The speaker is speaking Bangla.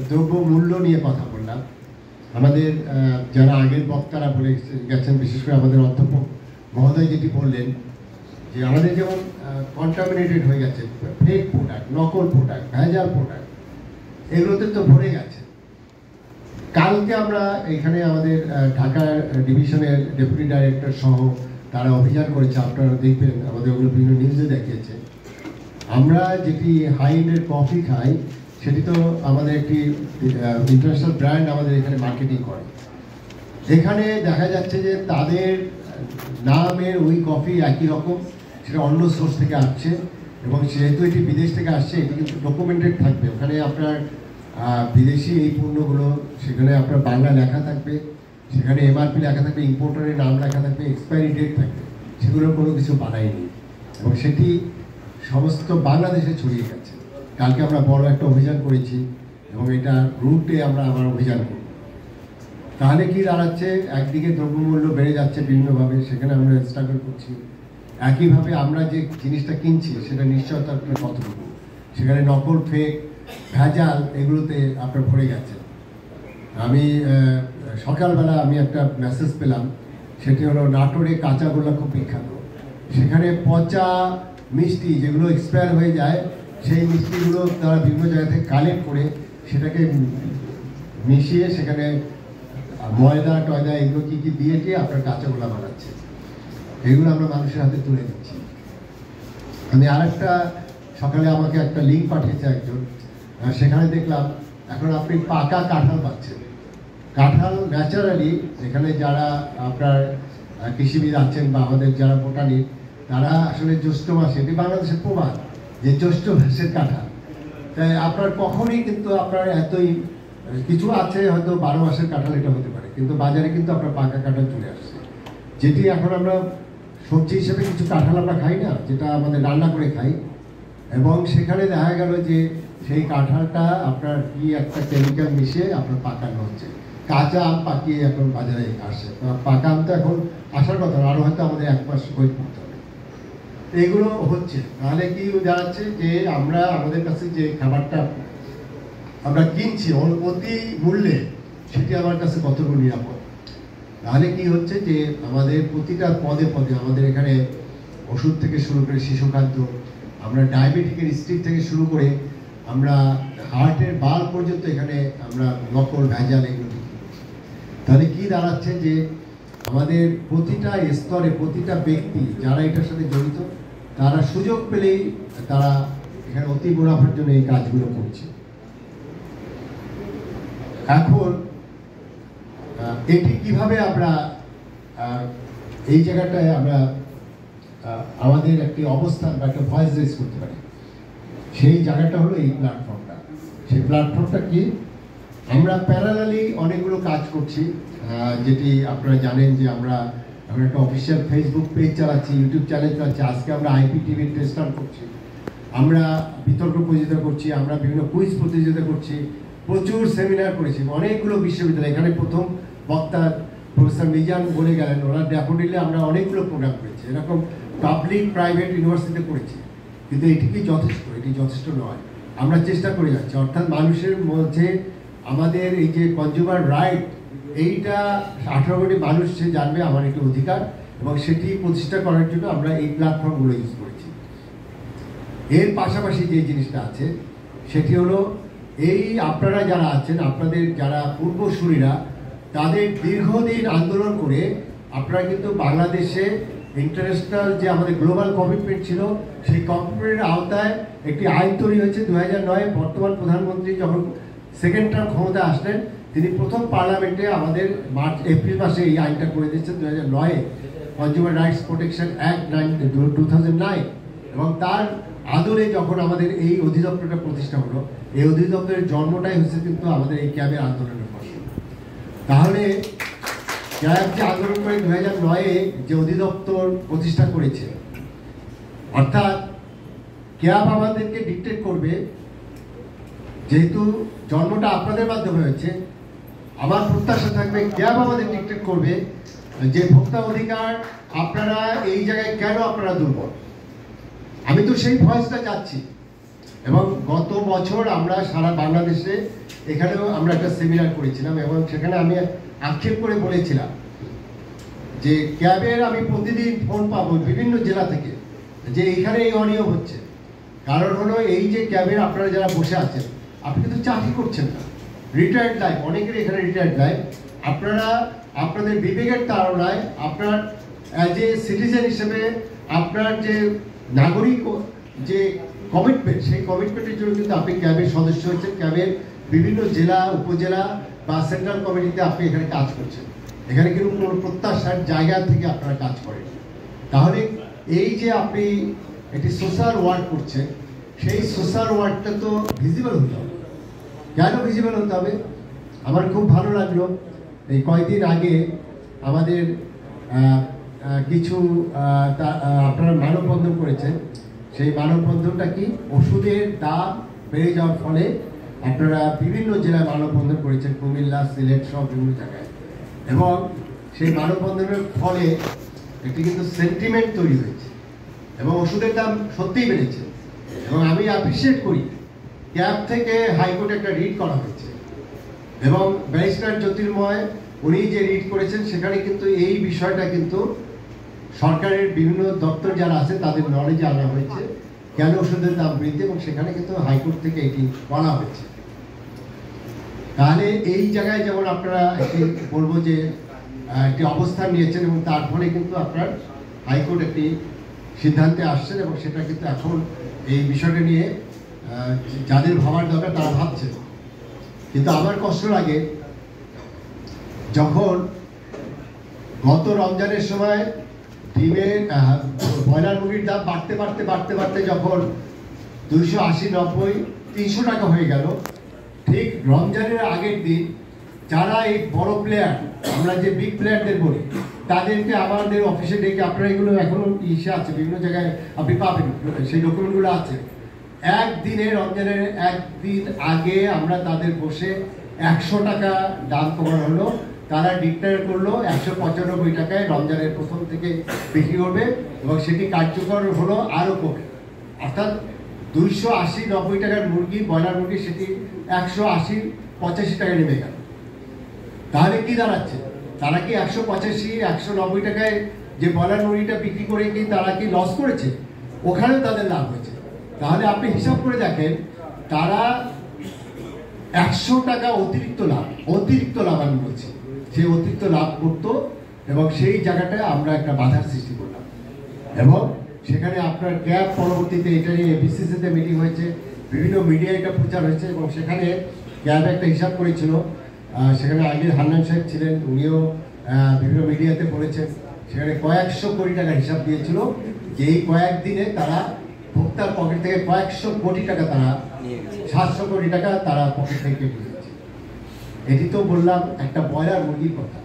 দ্রব্য মূল্য নিয়ে কথা বললাম। আমাদের যারা আগের বক্তারা বলে গেছেন, বিশেষ করে আমাদের অধ্যাপক মহোদয় যেটি বললেন যে আমাদের যেমন কন্টামিনেটেড হয়ে গেছে, ফেক প্রোডাক্ট, নকল প্রোডাক্ট, ভেজাল প্রোডাক্ট, এগুলোতে তো ভরে গেছে। কালকে আমরা এখানে আমাদের ঢাকা ডিভিশনের ডেপুটি ডাইরেক্টর সহ তারা অভিযান করেছে, আপনারা দেখবেন, আমাদের ওগুলো বিভিন্ন নিউজে দেখিয়েছে। আমরা যেটি হাইন্ডের কফি খাই, সেটি তো আমাদের একটি ইন্টারন্যাশনাল ব্র্যান্ড আমাদের এখানে মার্কেটিং করে। এখানে দেখা যাচ্ছে যে তাদের নামের ওই কফি একই রকম, সেটা অন্য সোর্স থেকে আসছে, এবং যেহেতু এটি বিদেশ থেকে আসছে, এটি কিন্তু ডকুমেন্টেড থাকবে। ওখানে আপনার বিদেশি এই পণ্যগুলো, সেখানে আপনার বাংলা লেখা থাকবে, সেখানে এমআরপি লেখা থাকবে, ইম্পোর্টারের নাম লেখা থাকবে, এক্সপায়ারি ডেট থাকবে, সেগুলোর কোনো কিছু বানায়নি, এবং সেটি সমস্ত বাংলাদেশে ছড়িয়ে গেছে। কালকে আমরা বড় একটা অভিযান করেছি, এবং এটা রুটে আমরা আবার অভিযান করব। তাহলে কি দাঁড়াচ্ছে, একদিকে দ্রব্যমূল্য বেড়ে যাচ্ছে বিভিন্নভাবে, সেখানে আমরা স্ট্রাগল করছি। একইভাবে আমরা যে জিনিসটা কিনছি সেটা নিশ্চয়তার কতটুকু, সেখানে নকল, ফেক, ভেজাল এগুলোতে আপনার ভরে গেছে। আমি সকালবেলা আমি একটা মেসেজ পেলাম, সেটি হলো নাটোরে কাঁচাগোল্লা খুব বিখ্যাত। সেখানে পচা মিষ্টি যেগুলো এক্সপায়ার হয়ে যায়, সেই মিষ্টিগুলো তারা বিভিন্ন জায়গা থেকে কালেক্ট করে সেটাকে মিশিয়ে সেখানে ময়দা টয়দা এগুলো কী কী দিয়ে আপনার কাঁচাগোল্লা বানাচ্ছে। এগুলো আমরা মানুষের হাতে তুলে দিচ্ছি। আমি আরেকটা সকালে আমাকে একটা লিঙ্ক পাঠিয়েছে একজন, সেখানে দেখলাম এখন আপনি পাকা কাঁঠাল পাচ্ছেন। কাঁঠাল ন্যাচারালি এখানে যারা আপনার কৃষিবিদ আছেন বা আমাদের যারা বোটানি, তারা আসলে জ্যৈষ্ঠ মাসে, এটি বাংলাদেশের প্রমাণ যে জ্যৈষ্ঠ মাসের কাঁঠাল, তাই আপনার কখনই কিন্তু আপনার এতই কিছু আছে হয়তো 12 মাসের কাঁঠাল এটা হতে পারে, কিন্তু বাজারে কিন্তু আপনার পাকা কাঁঠাল চলে আসছে। যেটি এখন আমরা সবজি হিসেবে কিছু কাঁঠাল আমরা খাই না, যেটা আমাদের রান্না করে খাই, এবং সেখানে দেখা গেল যে সেই কাঁঠালটা আপনার কি একটা কেমিক্যাল মিশিয়ে আপনার পাকানো হচ্ছে। কাঁচা আম পাকিয়ে এখন বাজারে আসে, পাকা আম তো এখন আসার কথা, আরও হয়তো আমাদের 1 মাস ওয়েট করতে হবে। এগুলো হচ্ছে, তাহলে কি দাঁড়াচ্ছে যে আমরা আমাদের কাছে যে খাবারটা আমরা কিনছি অতি মূল্যে, সেটি আমার কাছে কতটুকু নিরাপদ। তাহলে কি হচ্ছে যে আমাদের প্রতিটা পদে পদে আমাদের এখানে ওষুধ থেকে শুরু করে শিশু খাদ্য, আমরা ডায়াবেটিকের স্ট্রিক থেকে শুরু করে আমরা হার্টের বাল পর্যন্ত এখানে আমরা নকল, ভেজাল এগুলো বিক্রি করছি। তাহলে কি দাঁড়াচ্ছে যে আমাদের প্রতিটা স্তরে প্রতিটা ব্যক্তি যারা এটার সাথে জড়িত, তারা সুযোগ পেলেই তারা এখানে অতি মুনাফার জন্য এই কাজগুলো করছে। এখন এটি কিভাবে আমরা এই জায়গাটায় আমরা আমাদের একটি অবস্থান বা একটা ভয়েস রেজ করতে পারি, সেই জায়গাটা হলো এই প্ল্যাটফর্মটা। সেই প্ল্যাটফর্মটা কি, আমরা প্যারালালি অনেকগুলো কাজ করছি, যেটি আপনারা জানেন যে আমরা একটা অফিসিয়াল ফেসবুক পেজ চালাচ্ছি, ইউটিউব চ্যানেল চালাচ্ছি, আজকে আমরা IPTV টেস্ট রান করছি, আমরা বিতর্ক প্রতিযোগিতা করছি, আমরা বিভিন্ন কুইজ প্রতিযোগিতা করছি, প্রচুর সেমিনার করেছি অনেকগুলো বিশ্ববিদ্যালয়। এখানে প্রথম বক্তা প্রফেসর মিজান বলে গেলেন, ওরা ড্যাফোডিলে আমরা অনেকগুলো প্রোগ্রাম করেছি, এরকম পাবলিক প্রাইভেট ইউনিভার্সিটিতে করেছি। কিন্তু এটি কি যথেষ্ট? এটি যথেষ্ট নয়। আমরা চেষ্টা করে যাচ্ছি, অর্থাৎ মানুষের মধ্যে আমাদের এই যে কনজিউমার রাইট, এইটা 18 কোটি মানুষ সে জানবে আমার একটি অধিকার, এবং সেটি প্রতিষ্ঠা করার জন্য আমরা এই প্ল্যাটফর্মগুলো ইউজ করেছি। এর পাশাপাশি যে জিনিসটা আছে সেটি হলো এই আপনারা যারা আছেন, আপনাদের যারা পূর্বসূরীরা, তাদের দীর্ঘদিন আন্দোলন করে আপনারা কিন্তু বাংলাদেশে ইন্টারন্যাশনাল যে আমাদের গ্লোবাল কমিটমেন্ট ছিল, সেই কমিটমেন্টের আওতায় একটি আইন তৈরি হয়েছে 2009-এ। বর্তমান প্রধানমন্ত্রী যখন সেকেন্ড টার্ম ক্ষমতা আসলেন, তিনি প্রথম পার্লামেন্টে আমাদের এপ্রিল মাসে এই আইনটা করে দিয়েছেন 2009-এ, কনজিউমার রাইটস প্রোটেকশন অ্যাক্ট 2009। এবং তার আদলে যখন আমাদের এই অধিদপ্তরটা প্রতিষ্ঠা হলো, এই অধিদপ্তরের জন্মটাই হচ্ছে কিন্তু আমাদের এই ক্যাবের আন্দোলনের ফসল। তাহলে ক্যাব যে আন্দোলন করে 2009-এ যে অধিদপ্তর প্রতিষ্ঠা করেছে, অর্থাৎ ক্যাব আমাদেরকে ডিকটেট করবে, যেহেতু জন্মটা আপনাদের মাধ্যমে হয়েছে, আমার প্রত্যাশা থাকবে ক্যাব আমাদের ডিকটেট করবে যে ভোক্তা অধিকার আপনারা এই জায়গায় কেন আপনারা দুর্বল। আমি তো সেই ভয়েসটা চাচ্ছি, এবং গত বছর আমরা সারা বাংলাদেশে এখানেও আমরা একটা সেমিনার করেছিলাম এবং সেখানে আমি আক্ষেপ করে বলেছিলাম যে ক্যাবের আমি প্রতিদিন ফোন পাবো বিভিন্ন জেলা থেকে যে এখানে এই অনিয়ম হচ্ছে। কারণ হলো এই যে ক্যাবের আপনারা যারা বসে আছেন, আপনি কিন্তু চাকরি করছেন না, রিটায়ার্ড লাইফ, অনেকের এখানে রিটায়ার্ড লাইফ। আপনারা আপনাদের বিবেকের তাড়নায় আপনার অ্যাজ এ সিটিজেন হিসেবে আপনার যে নাগরিক যে কমিটমেন্ট, সেই কমিটমেন্টের জন্য কিন্তু আপনি ক্যাবের সদস্য হয়েছেন, ক্যাবের বিভিন্ন জেলা উপজেলা বা সেন্ট্রাল কমিটিতে আপনি এখানে কাজ করছেন। এখানে কিন্তু কোনো প্রত্যাশার জায়গা থেকে আপনারা কাজ করেন। তাহলে এই যে আপনি একটি সোশ্যাল ওয়ার্ক করছেন, সেই সোশ্যাল ওয়ার্কটা তো ভিজিবল হতে হবে। কেন ভিজিবল হতে হবে? আমার খুব ভালো লাগলো এই কয়েকদিন আগে আমাদের কিছু আপনারা মানববন্ধন করেছেন। সেই মানববন্ধনটা কি, ওষুধের দাম বেড়ে যাওয়ার ফলে আপনারা বিভিন্ন জেলায় মানববন্ধন করেছেন, কুমিল্লা, সিলেট সব বিভিন্ন জায়গায়। এবং সেই মানববন্ধনের ফলে একটি কিন্তু সেন্টিমেন্ট তৈরি হয়েছে এবং ওষুধের দাম সত্যিই বেড়েছে। এবং আমি অ্যাপ্রিসিয়েট করি, ক্যাব থেকে হাইকোর্টে একটা রিট করা হয়েছে এবং ব্যারিস্টার জ্যোতির্ময় উনি যে রিট করেছেন সেখানে কিন্তু এই বিষয়টা কিন্তু সরকারের বিভিন্ন দপ্তর যারা আছে তাদের নলেজে আনা হয়েছে কেন ওষুধের দাম বৃদ্ধি, এবং সেখানে কিন্তু হাইকোর্ট থেকে এটি বলা হয়েছে। তাহলে এই জায়গায় যেমন আপনারা একটি বলবো যে একটি অবস্থান নিয়েছেন এবং তার ফলে কিন্তু আপনার হাইকোর্ট একটি সিদ্ধান্তে আসছেন এবং সেটা কিন্তু এখন এই বিষয়টা নিয়ে যাদের ভাবার দরকার তারা ভাবছেন। কিন্তু আমার কষ্ট লাগে যখন গত রমজানের সময় ডিমের ব্রয়লার মুরগির দাম বাড়তে বাড়তে বাড়তে বাড়তে যখন 280, 90, 300 টাকা হয়ে গেল, ঠিক রমজানের আগের দিন যারা এই বড় প্লেয়ার, আমরা যে বিগ প্লেয়ারদের বলি, তাদেরকে আমাদের অফিসে ডেকে, আপনারা এগুলো এখনো ইসে আছে বিভিন্ন জায়গায় আপনি পাবেন, সেই ডকুমেন্টগুলো আছে। একদিনে রমজানের একদিন আগে আমরা তাদের বসে 100 টাকা দাম কমানো হলো, তারা ডিক্লেয়ার করলো 195 টাকায় রমজানের প্রথম থেকে বিক্রি করবে এবং সেটি কার্যকর হলো আরও কমে, অর্থাৎ 280, 90 টাকার মুরগি, ব্রয়লার মুরগি, সেটি 180, 85 টাকায় নেমে গেল। তাহলে কি দাঁড়াচ্ছে? তারা কি 185, 190 টাকায় যে ব্রয়লার মুরগিটা বিক্রি করে কি তারা কি লস করেছে? ওখানেও তাদের লাভ হয়েছে। তাহলে আপনি হিসাব করে দেখেন, তারা 100 টাকা অতিরিক্ত লাভ আমি বলছি, সেই অতিরিক্ত লাভ করতো এবং সেই জায়গাটায় আমরা একটা বাধার সৃষ্টি করলাম। এবং সেখানে আপনার ক্যাব পরবর্তীতে এটা নিয়ে বিসিসিতে মিটিং হয়েছে, বিভিন্ন মিডিয়ায় এটা প্রচার হয়েছে এবং সেখানে ক্যাব একটা হিসাব করেছিল, সেখানে আগের হান্নান সাহেব ছিলেন, উনিও বিভিন্ন মিডিয়াতে বলেছেন, সেখানে কয়েকশো কোটি টাকার হিসাব দিয়েছিল যে এই কয়েকদিনে তারা ভোক্তার পকেট থেকে কয়েকশো কোটি টাকা, তারা 700 কোটি টাকা তারা পকেট থেকে কেটে দিয়েছে। এটি তো বললাম একটা ব্রয়লার মুরগির কথা।